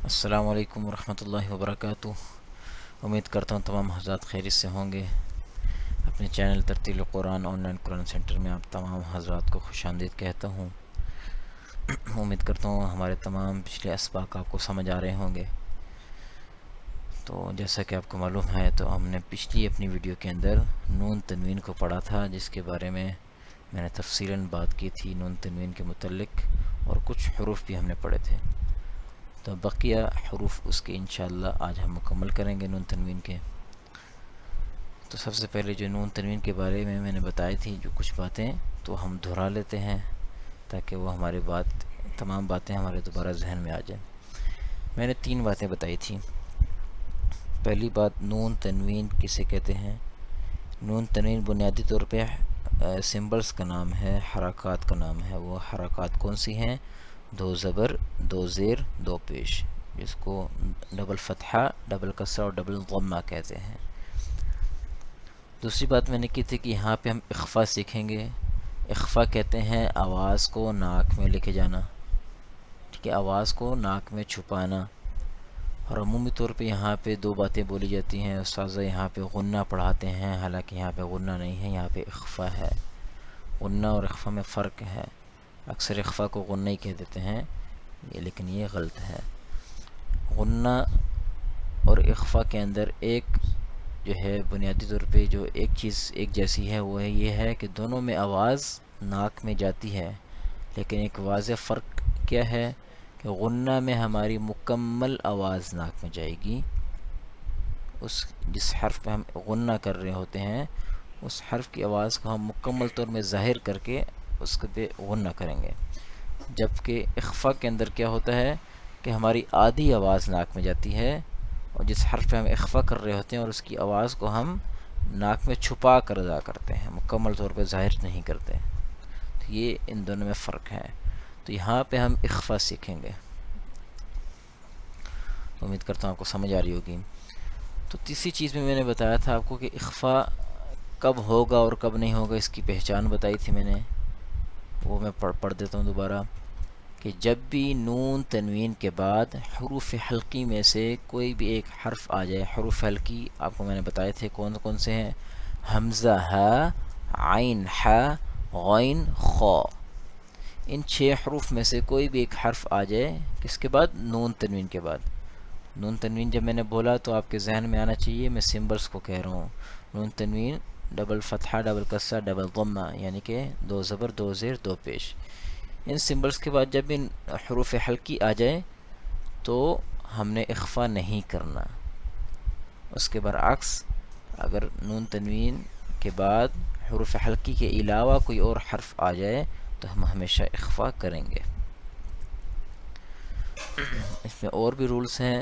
السلام علیکم ورحمۃ اللہ وبرکاتہ۔ امید کرتا ہوں تمام حضرات خیریت سے ہوں گے۔ اپنے channel Tarteel Quran online Quran centre میں آپ تمام حضرات کو خوش آمدید کہتا ہوں۔ امید کرتا ہوں ہمارے تمام پچھلے اسباق آپ کو سمجھ آ رہے ہوں گے۔ تو جیسا کہ آپ کو معلوم ہے تو ہم نے پچھلی اپنی ویڈیو کے اندر نون تنوین کو پڑھا تھا، جس کے بارے میں نے تفصیلاً بات کی تھی نون تنوین کے متعلق، اور کچھ حروف بھی ہم نے پڑھے تھے۔ تو بقیہ حروف اس کے انشاءاللہ آج ہم مکمل کریں گے نون تنوین کے۔ تو سب سے پہلے جو نون تنوین کے بارے میں نے بتائی تھی جو کچھ باتیں، تو ہم دہرا لیتے ہیں تاکہ وہ ہماری تمام باتیں ہمارے دوبارہ ذہن میں آ جائیں۔ میں نے 3 باتیں بتائی تھیں۔ پہلی بات، نون تنوین کسے کہتے ہیں؟ نون تنوین بنیادی طور پہ سمبلز کا نام ہے، حرکات کا نام ہے۔ وہ حرکات کون سی ہیں؟ 2 زبر، 2 زیر، 2 پیش، جس کو ڈبل فتحہ، ڈبل کسرہ اور ڈبل ضمہ کہتے ہیں۔ دوسری بات میں نے کی تھی کہ یہاں پہ ہم اخفا سیکھیں گے۔ اخفا کہتے ہیں آواز کو ناک میں لے کے جانا، ٹھیک ہے، آواز کو ناک میں چھپانا۔ اور عمومی طور پہ یہاں پہ 2 باتیں بولی جاتی ہیں۔ استاذہ یہاں پہ غنہ پڑھاتے ہیں، حالانکہ یہاں پہ غنہ نہیں ہے، یہاں پہ اخفا ہے۔ غنہ اور اخفا میں فرق ہے۔ اکثر اخفا کو غنہ ہی کہہ دیتے ہیں، لیکن یہ غلط ہے۔ غنہ اور اخفا کے اندر ایک جو ہے بنیادی طور پہ جو ایک چیز ایک جیسی ہے، وہ یہ ہے کہ دونوں میں آواز ناک میں جاتی ہے، لیکن ایک واضح فرق کیا ہے کہ غنہ میں ہماری مکمل آواز ناک میں جائے گی۔ جس حرف پہ ہم غنہ کر رہے ہوتے ہیں، اس حرف کی آواز کو ہم مکمل طور میں ظاہر کر کے اس پہ غنہ کریں گے۔ جبکہ اخفا کے اندر کیا ہوتا ہے کہ ہماری آدھی آواز ناک میں جاتی ہے، اور جس حرف پہ ہم اخفا کر رہے ہوتے ہیں اور اس کی آواز کو ہم ناک میں چھپا کر ادا کرتے ہیں، مکمل طور پہ ظاہر نہیں کرتے۔ تو یہ ان دونوں میں فرق ہے۔ تو یہاں پہ ہم اخفا سیکھیں گے۔ امید کرتا ہوں آپ کو سمجھ آ رہی ہوگی۔ تو تیسری چیز میں نے بتایا تھا آپ کو کہ اخفا کب ہوگا اور کب نہیں ہوگا، اس کی پہچان بتائی تھی میں نے، وہ میں پڑھ دیتا ہوں دوبارہ، کہ جب بھی نون تنوین کے بعد حروف حلقی میں سے کوئی بھی ایک حرف آ جائے۔ حروف حلقی آپ کو میں نے بتائے تھے کون کون سے ہیں، حمزہ، ہا، عین، حا، غین، خا۔ ان 6 حروف میں سے کوئی بھی ایک حرف آ جائے، کس کے بعد؟ نون تنوین کے بعد۔ نون تنوین جب میں نے بولا تو آپ کے ذہن میں آنا چاہیے میں سمبلز کو کہہ رہا ہوں۔ نون تنوین ڈبل فتحہ، ڈبل کسرہ، ڈبل ضمہ، یعنی کہ 2 زبر، 2 زیر، 2 پیش۔ ان سمبلز کے بعد جب ان حروف حلقی آ جائے تو ہم نے اخفا نہیں کرنا۔ اس کے برعکس اگر نون تنوین کے بعد حروف حلقی کے علاوہ کوئی اور حرف آ جائے تو ہم ہمیشہ اخفا کریں گے۔ اس میں اور بھی رولز ہیں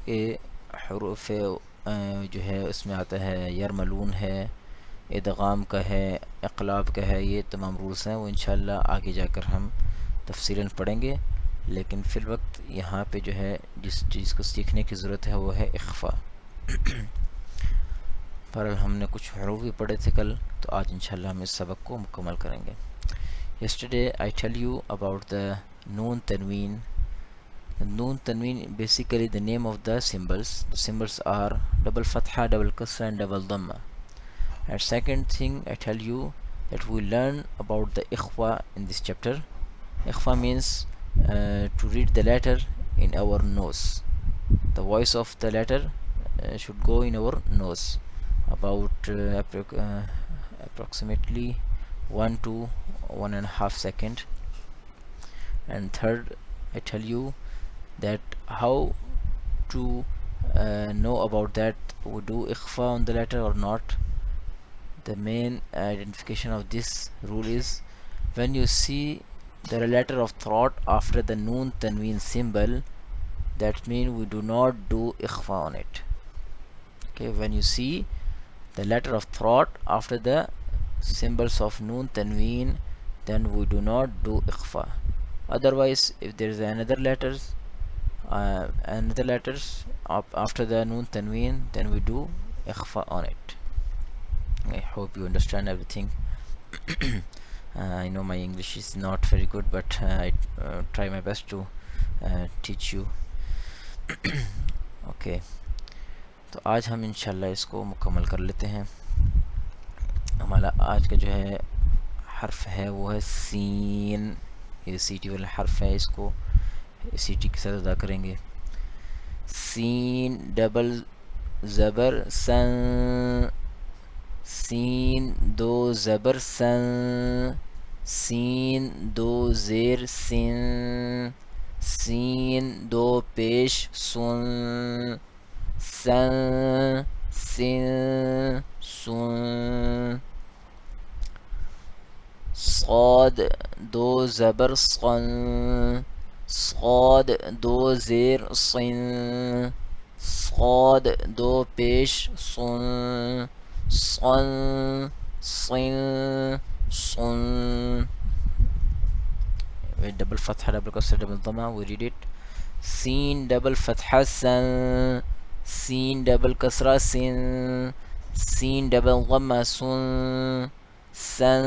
کہ حروف جو ہے اس میں آتا ہے یرملون ہے، ادغام کا ہے، اقلاب کا ہے، یہ تمام رولز ہیں، وہ انشاءاللہ آگے جا کر ہم تفصیلاً پڑھیں گے۔ لیکن فی الوقت یہاں پہ جو ہے جس چیز کو سیکھنے کی ضرورت ہے وہ ہے اخفا۔ بہرحال ہم نے کچھ حروف بھی پڑھے تھے کل، تو آج انشاءاللہ ہم اس سبق کو مکمل کریں گے۔ Yesterday I tell you about the noon tanween. The noon tanween basically the name of the symbols. The symbols are double fatha, double kasra and double dhamma. And second thing I tell you that we learn about the ikhfa in this chapter. Ikhfa means to read the letter in our nose. The voice of the letter should go in our nose about approximately 1 to 1.5 second. And third, I tell you that how to know about that we do ikhfa on the letter or not. The main identification of this rule is when you see the letter of throat after the noon tanween symbol, that means we do not do ikhfa on it. Okay, when you see the letter of throat after the symbols of noon tanween, then we do not do ikhfa. Otherwise, if there is another letters after the noon tanween, then we do ikhfa on it. I hope you understand everything. I know my English is not very good, but I try my best to teach you. Okay, تو آج ہم انشاءاللہ اس کو مکمل کر لیتے ہیں. ہمارا آج کا جو ہے حرف ہے وہ ہے سین. یہ سی ٹی والا حرف ہے، اس کو سی ٹی کے ساتھ ادا کریں گے. سین ڈبل زبر سن، سین دو زبر سن، سین دو زیر سن، سین دو پیش سن، سن سن سن. صاد دو زبر صن، صاد دو زیر صن، صاد دو پیش صن، صن صن صن. ڈبل فتحہ ڈبل کسر ڈبل ضمہ. we read it. سین ڈبل فتحہ سن، سین ڈبل کسرہ سن، سین ڈبل ضمہ سن، سن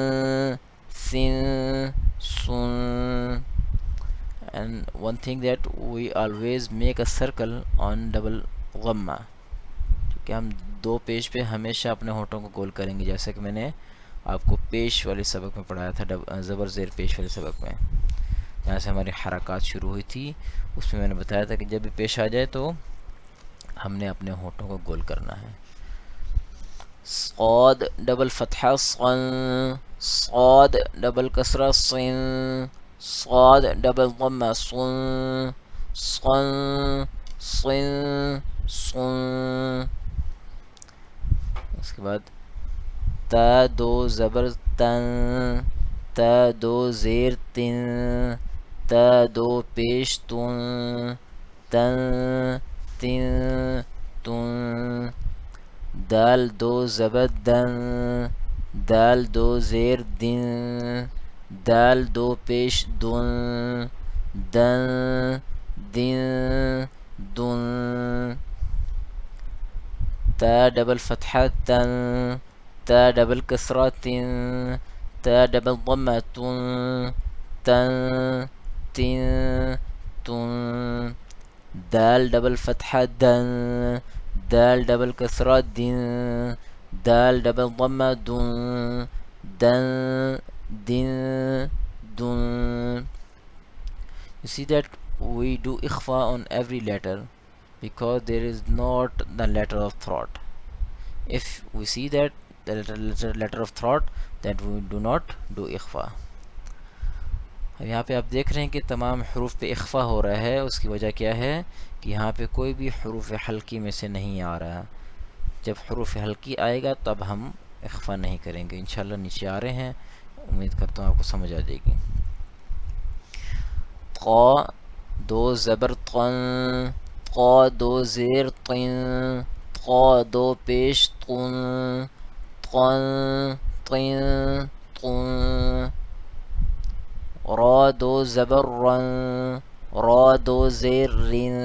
سن سن. And one thing that we always make a circle on double ضمہ، کہ ہم دو پیش پہ ہمیشہ اپنے ہونٹوں کو گول کریں گے، جیسا کہ میں نے آپ کو پیش والے سبق میں پڑھایا تھا، زبر زیر پیش والے سبق میں، جہاں سے ہماری حرکات شروع ہوئی تھی. اس میں نے بتایا تھا کہ جب بھی پیش آ جائے تو ہم نے اپنے ہونٹوں کو گول کرنا ہے. صاد ڈبل فتحہ صن، صاد ڈبل کسرہ صن، صاد ڈبل ضمہ صن، صن صن صن. اس کے بعد تا دو زبر تن، تا دو زیر تن، تا دو پیش تن، تن تن تن. دال دو زبر دن، دال دو زیر دن، دال دو پیش دن، دن دن دن. تا ڈبل فتحہ تن، تا ڈبل کسرہ تن، تا ڈبل ضمہ تن، تن تن تن. دال ڈبل فتحہ دن، دال ڈبل کسرہ دن، دال ڈبل ضمہ دن، دن دن دن. You see that we do ikhfa on every letter because there is not the letter of throat. If we see that the letter of throat, then we do not do ikhfa. اب یہاں پہ آپ دیکھ رہے ہیں کہ تمام حروف پہ اخفا ہو رہا ہے. اس کی وجہ کیا ہے کہ یہاں پہ کوئی بھی حروف حلقی میں سے نہیں آ رہا. جب حروف حلقی آئے گا تب ہم اخفا نہیں کریں گے. انشاءاللہ نیچے آ رہے ہیں، امید کرتا ہوں آپ کو سمجھ آ جائے گی. قا دو زبر قن، قا دو زیر قن، قا دو پیش قن، قن قن قن. را دو زبر رن، را دو زیر رن،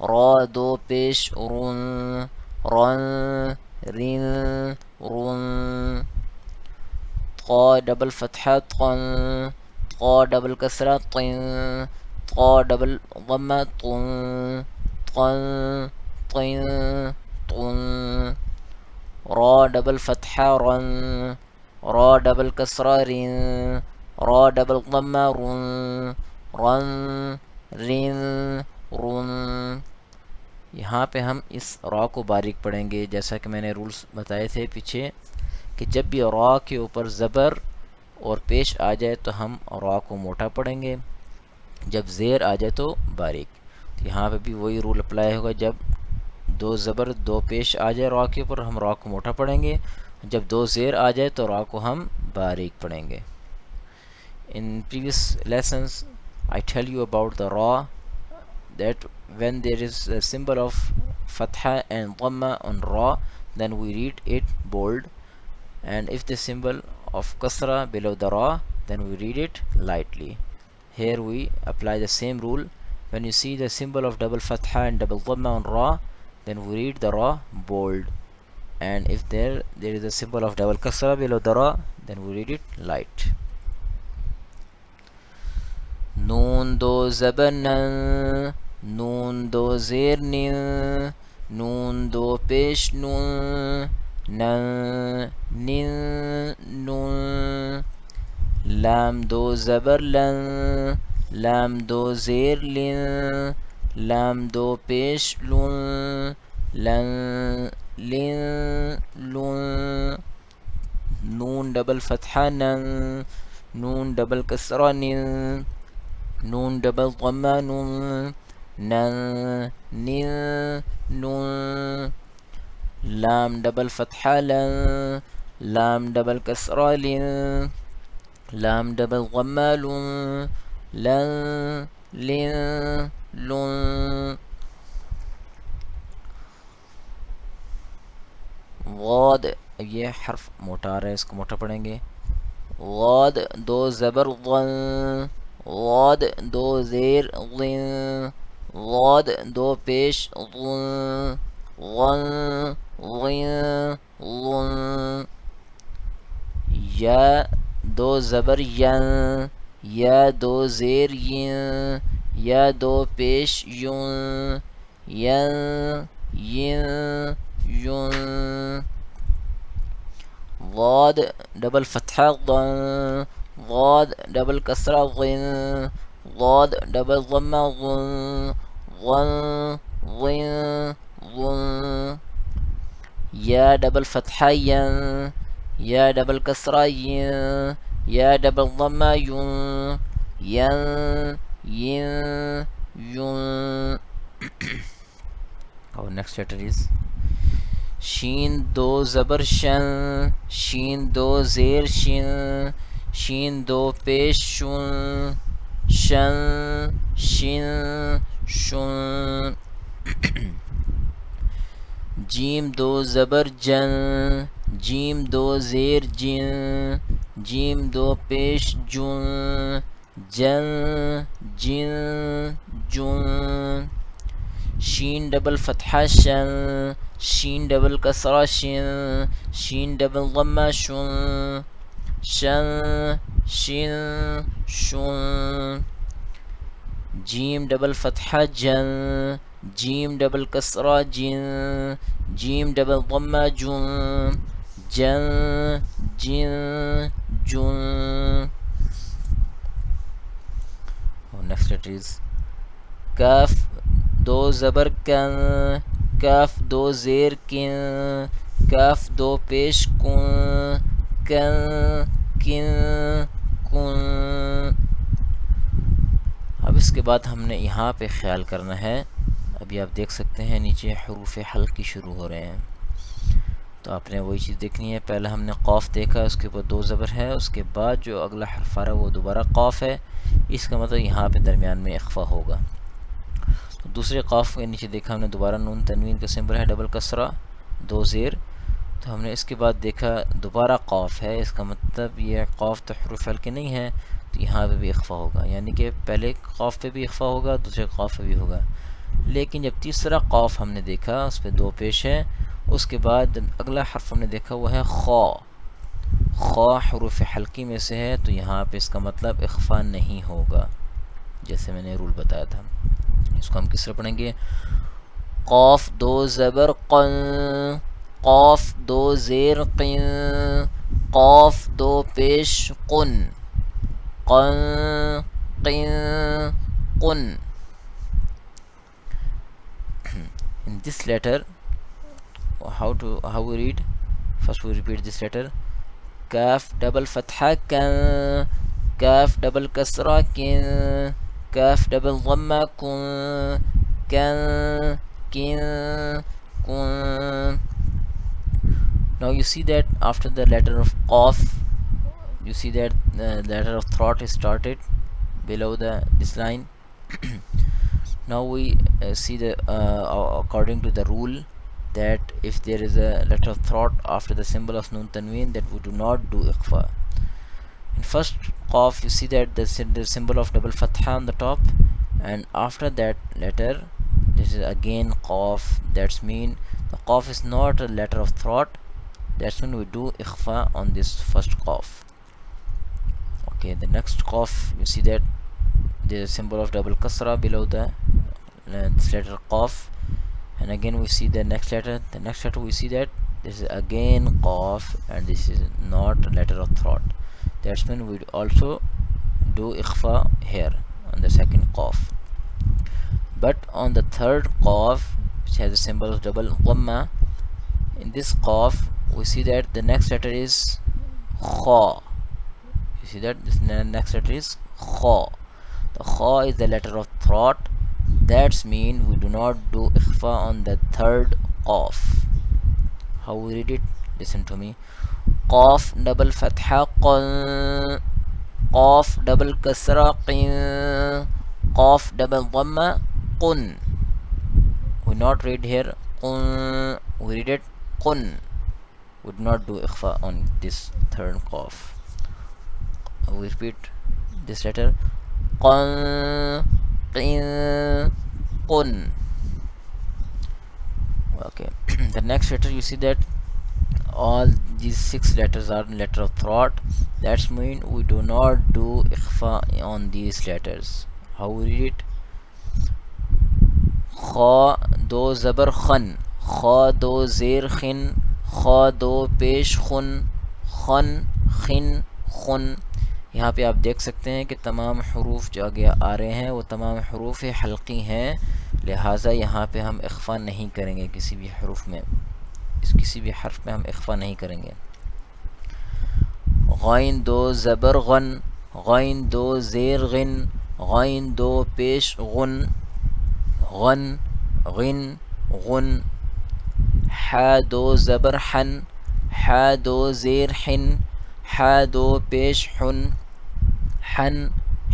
را دو پیش رن، رن رن رن. قا ڈبل فتحہ قن، قا ڈبل کسرہ قن، قا ڈبل ضمہ قن، قن قن قن. را ڈبل فتحہ رن، را ڈبل کسرہ رن، را ڈبل ضمہ رن، رن رن رن. یہاں پہ ہم اس را کو باریک پڑھیں گے، جیسا کہ میں نے رولز بتائے تھے پیچھے کہ جب بھی را کے اوپر زبر اور پیش آ جائے تو ہم را کو موٹا پڑھیں گے، جب زیر آ جائے تو باریک. یہاں پہ بھی وہی رول اپلائی ہوگا، جب دو زبر دو پیش آ جائے را کے اوپر ہم را کو موٹا پڑھیں گے، جب دو زیر آ جائے تو را کو ہم باریک پڑھیں گے. In previous lessons I tell you about the ra, that when there is a symbol of fatha and dhamma on ra, then we read it bold, and if the symbol of kasra below the ra, then we read it lightly. Here we apply the same rule. When you see the symbol of double fatha and double dhamma on ra, then we read the ra bold, and if there is a symbol of double kasra below the ra, then we read it light. نون دو زبر نن، نون دو زیر نن، نون دو پیش نون، نن نن نون. لام دو زبر لن، لام دو زیر لن، لام دو پیش لن، لن لن لن. نون ڈبل فتحہ نن، نون ڈبل کسرہ نن، نون ڈبل ضمہ نن، نن نن نن. لام ڈبل فتحہ لن، لام ڈبل کسرہ لن، لام ڈبل ضمہ لن، لن لن لن. غاد، یہ حرف موٹا آ رہا ہے، اس کو موٹا پڑھیں گے. غاد دو زبر ضن، غاد دو زیر ضن، غاد دو پیش ضن، ضن ضن ضن. یا دو زبر ین، یا دو زیر ین، یا دو پیش یون، ین ین یون. ضاد ڈبل فتحہ ضن، ضاد ڈبل کسرہ ضن، ضاد ڈبل ضمہ ضن، ضن ضن ضن. یا ڈبل فتحہ ین، یا ڈبل کسرہ ین، یا ڈبل ضمہ یون، ین ین یون. اور نیکسٹ لیٹر از شین دو زبر شن، شین دو زیر شن، شین دو پیش شن، شن شن شن. جیم دو زبر جن، جیم دو زیر جن، جیم دو پیش جن، جن جن جن. شین ڈبل فتحہ شن، شین ڈبل کسرہ شن، شین ڈبل ضمہ شن، شن شن شن. جیم ڈبل فتحہ جن، جیم ڈبل کسرہ جن، جیم ڈبل ضمہ جن، جن جن جن. نیکسٹ لیٹر از کاف دو زبر کن، کاف دو زیر کن، کاف دو پیش کن، کن کن کن. اب اس کے بعد ہم نے یہاں پہ خیال کرنا ہے. ابھی آپ دیکھ سکتے ہیں نیچے حروف حلقی شروع ہو رہے ہیں، تو آپ نے وہی چیز دیکھنی ہے. پہلے ہم نے قاف دیکھا، اس کے اوپر دو زبر ہے، اس کے بعد جو اگلا حرف آ رہا ہے وہ دوبارہ قاف ہے. اس کا مطلب یہاں پہ درمیان میں اخفا ہوگا. تو دوسرے قاف کے نیچے دیکھا ہم نے دوبارہ نون تنوین کا سمبل ہے ڈبل کسرہ دو زیر. تو ہم نے اس کے بعد دیکھا دوبارہ قاف ہے، اس کا مطلب یہ قاف تو حروف حلقی نہیں ہے، تو یہاں پہ بھی اخفا ہوگا. یعنی کہ پہلے قاف پہ بھی اخفا ہوگا، دوسرے قاف پہ بھی ہوگا. لیکن جب تیسرا قاف ہم نے دیکھا اس پہ دو پیش ہے، اس کے بعد اگلا حرف ہم نے دیکھا وہ ہے خا. خا حروف حلقی میں سے ہے، تو یہاں پہ اس کا مطلب اخفا نہیں ہوگا، جیسے میں نے رول بتایا تھا. اس کو ہم کس طرح پڑھیں گے؟ قاف دو زبر قن، قاف دو زیر قن، قاف دو پیش قن، قن قن قن. In this letter, how we read? First we repeat this letter. Kaf double fatha kan, kaf double kasra kin, kaf double dhamma kun, kan kin kun. Now you see that after the letter of qaf, you see that the letter of throat is started below this line. Now we see the according to the rule that if there is a letter of throat after the symbol of nun tanween, that we do not do ikhfa. In first qaf you see that the symbol of double fatha on the top, and after that letter this is again qaf. That's mean the qaf is not a letter of throat. That's when we do ikhfa on this first qaf. Okay, the next qaf you see that the symbol of double kasra below the this letter qaf, and again we see the next letter. The next letter we see that this is again qaf, and this is not a letter of throat. That's when we also do ikhfa here on the second qaf. But on the third qaf, which has a symbol of double dhamma, in this qaf we see that the next letter is kha. You see that this next letter is kha. The kha is the letter of throat. That's mean we do not do ikhfa on the third qaf. How we read it? Listen to me. Qaf double fatha qan, qaf double kasra qin, qaf double dhamma qun. We not read here qun, we read it qun. We do not do ikhfa on this third qaf. We repeat this letter qan, qin, qun. Okay. The next letter, you see that all these 6 letters are letter of throat. That's mean we do not do ikhfa on these letters. How we read it? kha do zabar khan, kha do zir khin, kha do pesh khun, khan khin khun. یہاں پہ آپ دیکھ سکتے ہیں کہ تمام حروف جو آگے آ رہے ہیں وہ تمام حروف حلقی ہیں، لہٰذا یہاں پہ ہم اخفا نہیں کریں گے کسی بھی حروف میں، کسی بھی حرف میں ہم اخفا نہیں کریں گے. غین دو زبر غن، غین دو زیر غن، غین دو پیش غن، غن غن غن. ح دو زبر حن، ح دو زیر حن، ح دو پیش حن، حن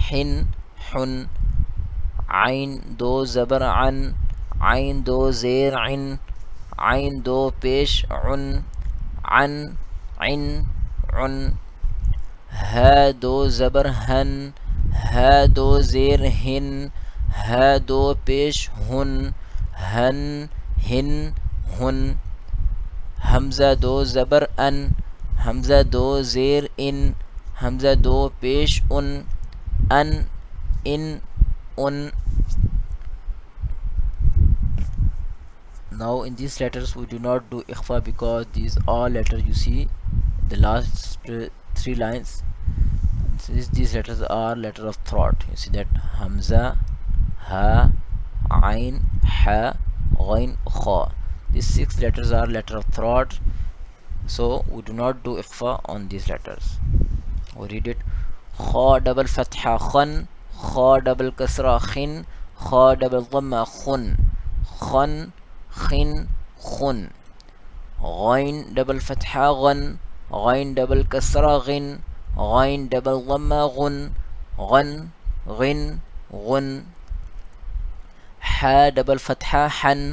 حن حن. عین دو زبر عن، عین دو زیر عن، عین دو پیش عن، عن عن عن. ہ دو زبر ہن، ہ دو زیر ہن، ہ دو پیش ہن، ہن ہن ہن. حمزہ دو زبر ان، حمزہ دو زیر ان، حمزہ دو پیش ان، ان ان. Now in these letters we do not do ikhfa because these all letters you see the last 3 lines, these letters are letter of throat. You see that hamza, ha, ain, ha, ghain, kha. These 6 letters are letter of throat, so we do not do ikhfa on these letters. We read it kha double fatha khan, kha double kasra khin, kha double dhamma khun, khan khin khun. Ghain double fatha ghan, ghain double kasra ghin, ghain double dhamma ghun, ghan ghin ghun. Ha double fatha han,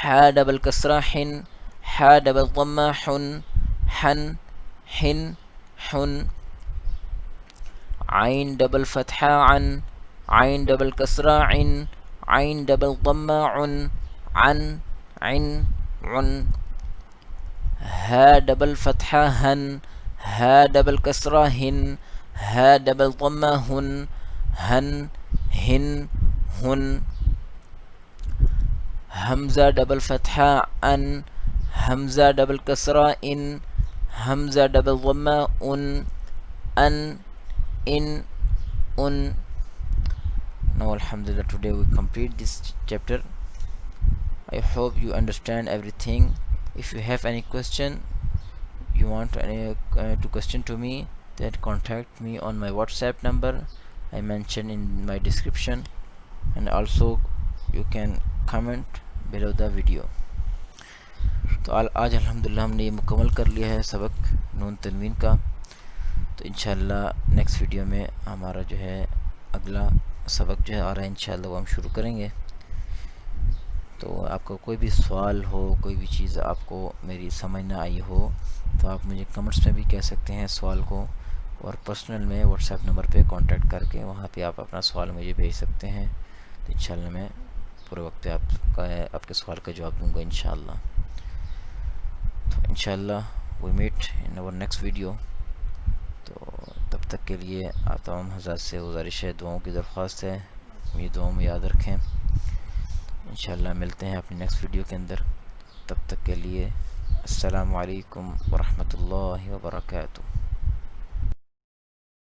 ha double kasra hin, ha double dhamma hun, han hin hun. Ain double fatha an, ain double kasra in, ain double dhamma un, an عن عن. ها double fatha han, ها double kasra hin, ها double dhamma hun, han hin hun. Hamza double fatha an, Hamza double kasra in, Hamza double dhamma un, an in un. Now alhamdulillah, today we complete this chapter. I hope you understand everything. If you have any question, you want any to question to me, then contact me on my WhatsApp number I mentioned in my description, and also you can comment below the video. تو آج الحمدللہ ہم نے یہ مکمل کر لیا ہے سبق نون تنوین کا. تو انشاءاللہ نیکسٹ ویڈیو میں ہمارا جو ہے اگلا سبق جو ہے آ رہا ہے انشاءاللہ وہ ہم شروع کریں گے. تو آپ کو کوئی بھی سوال ہو، کوئی بھی چیز آپ کو میری سمجھ نہ آئی ہو تو آپ مجھے کمنٹس میں بھی کہہ سکتے ہیں سوال کو، اور پرسنل میں واٹس ایپ نمبر پہ کانٹیکٹ کر کے وہاں پہ آپ اپنا سوال مجھے بھیج سکتے ہیں. تو انشاءاللہ میں پورے وقت پہ آپ کے سوال کا جواب دوں گا انشاءاللہ. تو انشاءاللہ وی میٹ ان اور نیکسٹ ویڈیو. تو تب تک کے لیے آپ تمام حضرات سے گزارش ہے، دعاؤں کی درخواست ہے، یہ دعاؤں میں یاد رکھیں. انشاءاللہ ملتے ہیں اپنی نیکسٹ ویڈیو کے اندر. تب تک کے لیے السلام علیکم ورحمۃ اللہ وبرکاتہ.